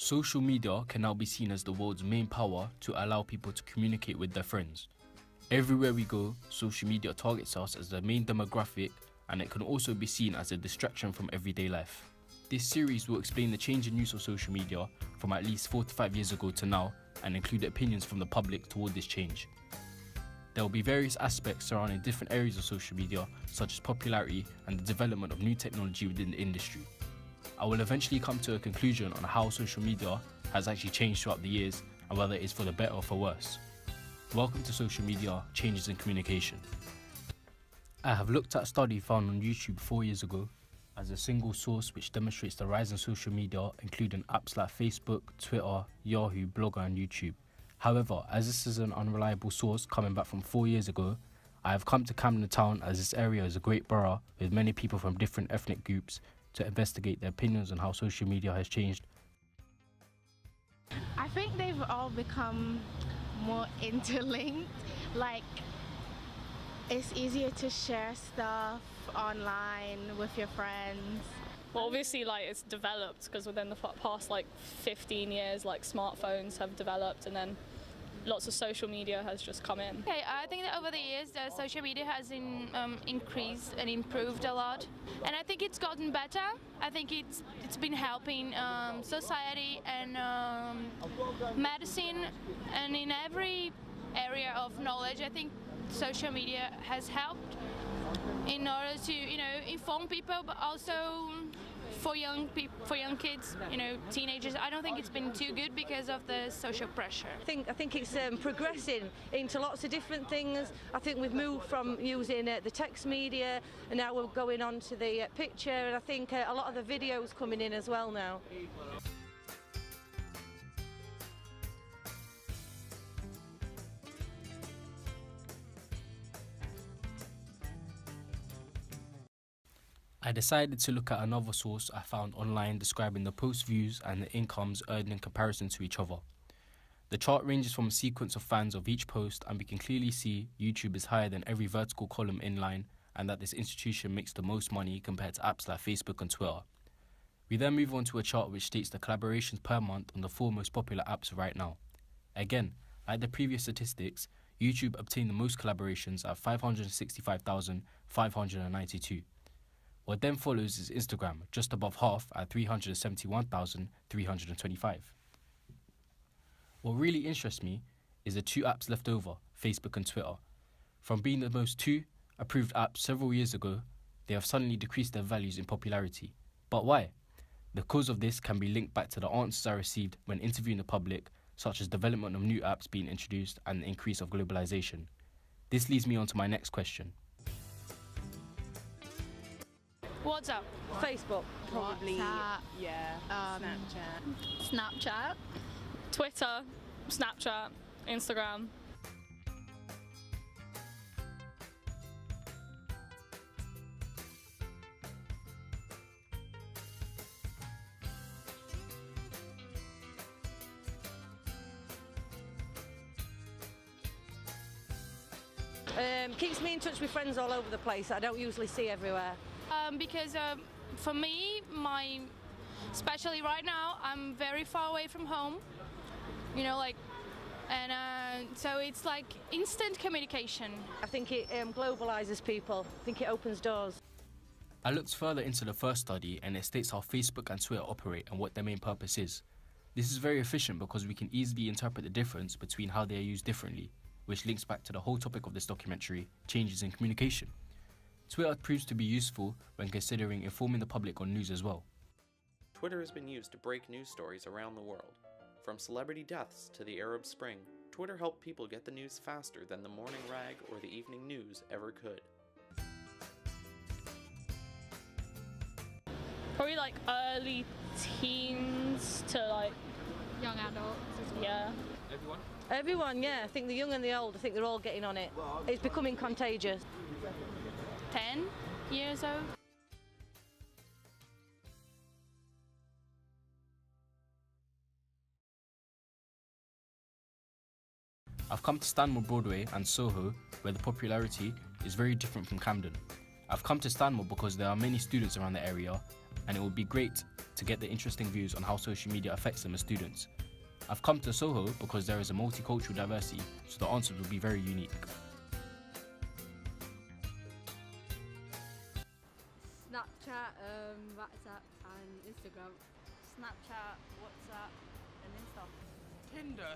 Social media can now be seen as the world's main power to allow people to communicate with their friends. Everywhere we go, social media targets us as the main demographic, and it can also be seen as a distraction from everyday life. This series will explain the change in use of social media from at least 45 years ago to now, and include opinions from the public toward this change. There will be various aspects surrounding different areas of social media, such as popularity and the development of new technology within the industry. I will eventually come to a conclusion on how social media has actually changed throughout the years and whether it is for the better or for worse. Welcome to Social Media Changes in Communication. I have looked at a study found on YouTube 4 years ago as a single source which demonstrates the rise in social media, including apps like Facebook, Twitter, Yahoo, Blogger and YouTube. However, as this is an unreliable source coming back from 4 years ago, I have come to Camden Town as this area is a great borough with many people from different ethnic groups to investigate their opinions on how social media has changed. I think they've all become more interlinked. Like, it's easier to share stuff online with your friends. Well, obviously, it's developed because within the past 15 years, smartphones have developed, and then lots of social media has just come in. Okay, I think that over the years, the social media has increased and improved a lot, and I think it's gotten better. I think it's been helping society and medicine, and in every area of knowledge. I think social media has helped in order to inform people, but also for young kids, teenagers. I don't think it's been too good because of the social pressure. I think it's progressing into lots of different things. I think we've moved from using the text media, and now we're going on to the picture, and I think a lot of the videos coming in as well now. I decided to look at another source I found online describing the post views and the incomes earned in comparison to each other. The chart ranges from a sequence of fans of each post, and we can clearly see YouTube is higher than every vertical column in line, and that this institution makes the most money compared to apps like Facebook and Twitter. We then move on to a chart which states the collaborations per month on the 4 most popular apps right now. Again, like the previous statistics, YouTube obtained the most collaborations at 565,592. What then follows is Instagram, just above half at 371,325. What really interests me is the 2 apps left over, Facebook and Twitter. From being the most 2 approved apps several years ago, they have suddenly decreased their values in popularity. But why? The cause of this can be linked back to the answers I received when interviewing the public, such as development of new apps being introduced and the increase of globalization. This leads me on to my next question. WhatsApp. Facebook, probably. WhatsApp. Yeah. Snapchat. Twitter, Snapchat, Instagram. Keeps me in touch with friends all over the place I don't usually see everywhere. Because for me, especially right now, I'm very far away from home, so it's like instant communication. I think it globalizes people. I think it opens doors. I looked further into the first study, and it states how Facebook and Twitter operate and what their main purpose is. This is very efficient because we can easily interpret the difference between how they are used differently, which links back to the whole topic of this documentary, changes in communication. Twitter proves to be useful when considering informing the public on news as well. Twitter has been used to break news stories around the world. From celebrity deaths to the Arab Spring, Twitter helped people get the news faster than the morning rag or the evening news ever could. Probably early teens to Young adults as well. yeah. Everyone, yeah. I think the young and the old, I think they're all getting on it. It's becoming contagious. 10 years old. I've come to Stanmore Broadway and Soho, where the popularity is very different from Camden. I've come to Stanmore because there are many students around the area, and it would be great to get their interesting views on how social media affects them as students. I've come to Soho because there is a multicultural diversity, so the answers will be very unique. Snapchat, WhatsApp and Instagram. Snapchat, WhatsApp, and Insta. Tinder.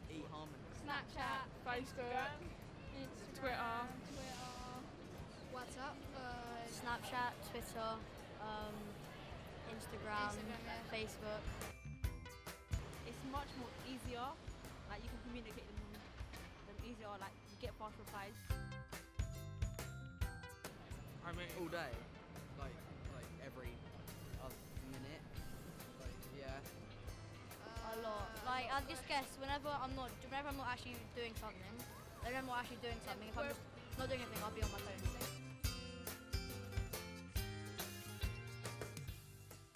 eHarmony. Snapchat, Facebook, Twitter. WhatsApp, Snapchat, Twitter, Instagram, Facebook. It's much more easier. Like you can communicate them easier. Like you get fast replies. I mean, all day, like every other minute. Like, yeah. A lot. Like I just guess whenever I'm not actually doing something, if I'm just not doing anything, I'll be on my phone.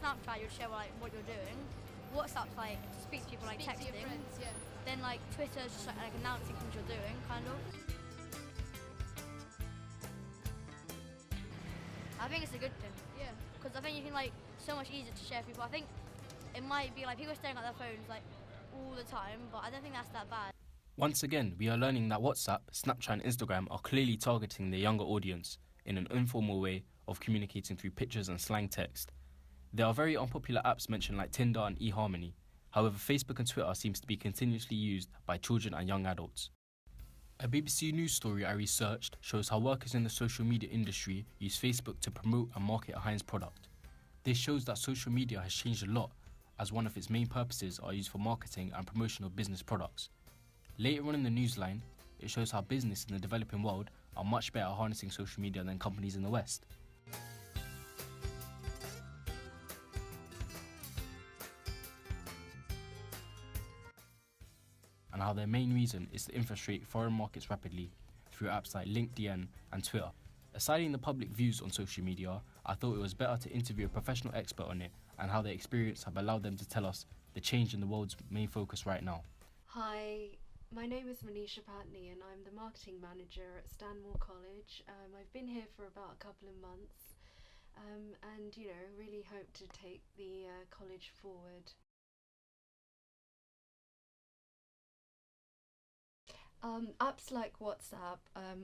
Snapchat, you'll share like what you're doing. WhatsApp's like speak to people, like texting. Friends, yeah. Then like Twitter's just like announcing things you're doing, kind of. I think it's a good thing. Yeah. Because I think you can like so much easier to share with people. I think it might be like people staring at their phones like all the time, but I don't think that's that bad. Once again, we are learning that WhatsApp, Snapchat and Instagram are clearly targeting the younger audience in an informal way of communicating through pictures and slang text. There are very unpopular apps mentioned like Tinder and eHarmony. However, Facebook and Twitter seems to be continuously used by children and young adults. A BBC News story I researched shows how workers in the social media industry use Facebook to promote and market a Heinz product. This shows that social media has changed a lot, as one of its main purposes are used for marketing and promotion of business products. Later on in the newsline, it shows how business in the developing world are much better at harnessing social media than companies in the West. And how their main reason is to infiltrate foreign markets rapidly through apps like LinkedIn and Twitter. Aside the public views on social media, I thought it was better to interview a professional expert on it and how their experience have allowed them to tell us the change in the world's main focus right now. Hi, my name is Manisha Patney and I'm the marketing manager at Stanmore College. I've been here for about a couple of months and really hope to take the college forward. Apps like WhatsApp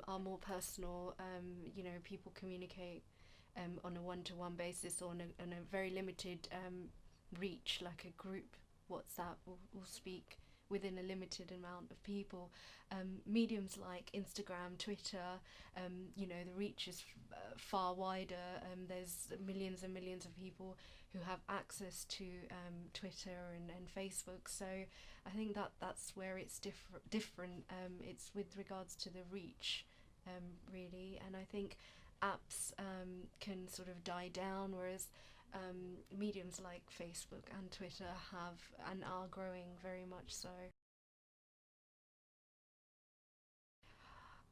are more personal. People communicate on a one-to-one basis or on a very limited reach, like a group WhatsApp will speak within a limited amount of people. Mediums like Instagram, Twitter, the reach is far wider. There's millions and millions of people who have access to Twitter and Facebook. So I think that's where it's different. It's with regards to the reach, really. And I think apps can sort of die down, whereas mediums like Facebook and Twitter have and are growing very much so.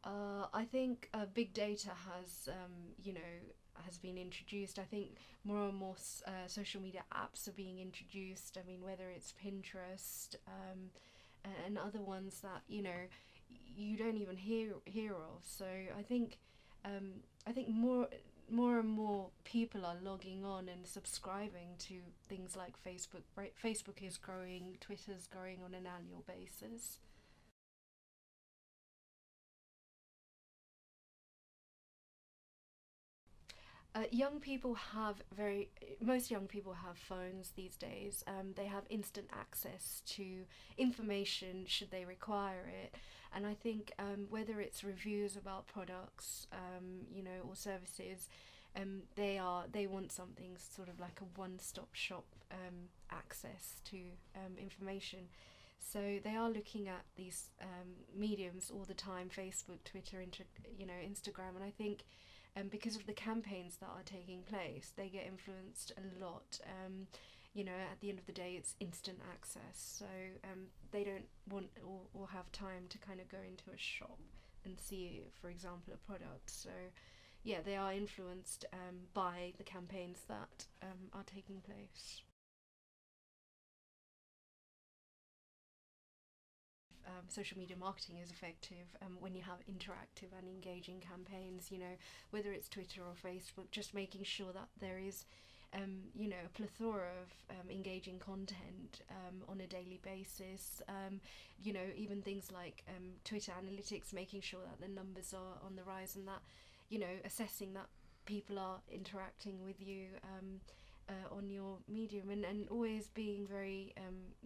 I think big data has been introduced. I think more and more social media apps are being introduced. I mean, whether it's Pinterest and other ones that you don't even hear of. So I think more and more people are logging on and subscribing to things like Facebook. Right? Facebook is growing, Twitter's growing on an annual basis. Most young people have phones these days. They have instant access to information should they require it. And I think whether it's reviews about products, or services, they want something sort of like a one-stop shop access to information. So they are looking at these mediums all the time: Facebook, Twitter, Instagram, and I think. Because of the campaigns that are taking place, they get influenced a lot. At the end of the day, it's instant access, so they don't want or have time to kind of go into a shop and see, for example, a product. So, yeah, they are influenced by the campaigns that are taking place. social media marketing is effective when you have interactive and engaging campaigns, you know, whether it's Twitter or Facebook, just making sure that there is you know, a plethora of engaging content on a daily basis. You know, even things like Twitter analytics, making sure that the numbers are on the rise, and that, you know, assessing that people are interacting with you on your medium, and always being very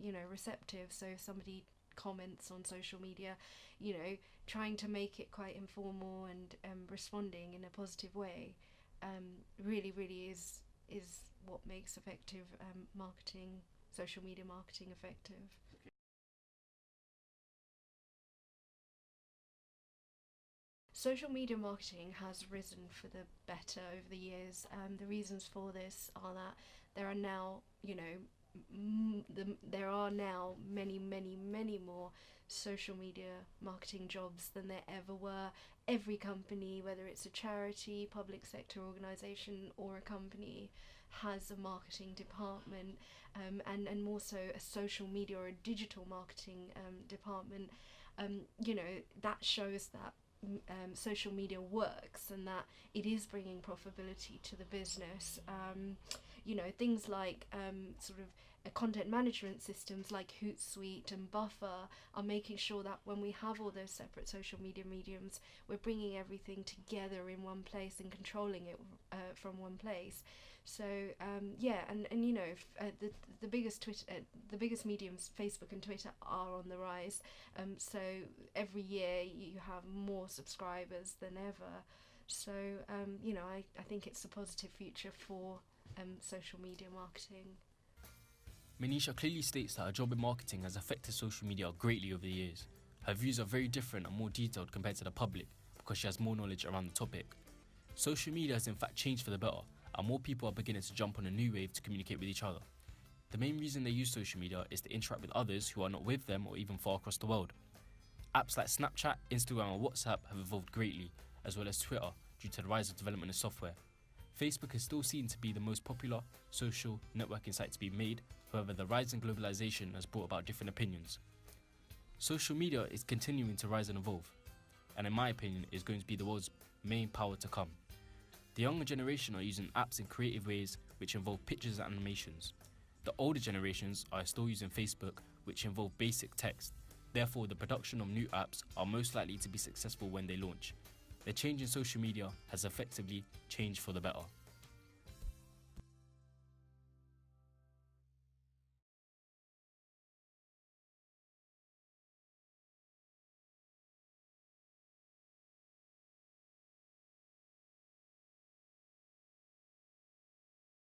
you know, receptive. So if somebody comments on social media, you know, trying to make it quite informal and responding in a positive way really is what makes effective marketing, social media marketing effective. Social media marketing has risen for the better over the years. The reasons for this are that there are now, you know, there are now many more social media marketing jobs than there ever were. Every company, whether it's a charity, public sector organisation or a company, has a marketing department, and more so a social media or a digital marketing department. You know, that shows that social media works and that it is bringing profitability to the business. You know, things like sort of content management systems like Hootsuite and Buffer are making sure that when we have all those separate social media mediums, we're bringing everything together in one place and controlling it from one place. So yeah, and you know, the biggest the biggest mediums, Facebook and Twitter, are on the rise. So every year you have more subscribers than ever. So you know, I think it's a positive future for social media marketing. Manisha clearly states that her job in marketing has affected social media greatly over the years. Her views are very different and more detailed compared to the public because she has more knowledge around the topic. Social media has in fact changed for the better, and more people are beginning to jump on a new wave to communicate with each other. The main reason they use social media is to interact with others who are not with them or even far across the world. Apps like Snapchat, Instagram and WhatsApp have evolved greatly, as well as Twitter, due to the rise of development of software. Facebook is still seen to be the most popular social networking site to be made. However, the rise in globalization has brought about different opinions. Social media is continuing to rise and evolve, and in my opinion is going to be the world's main power to come. The younger generation are using apps in creative ways which involve pictures and animations. The older generations are still using Facebook, which involve basic text. Therefore, the production of new apps are most likely to be successful when they launch. The change in social media has effectively changed for the better.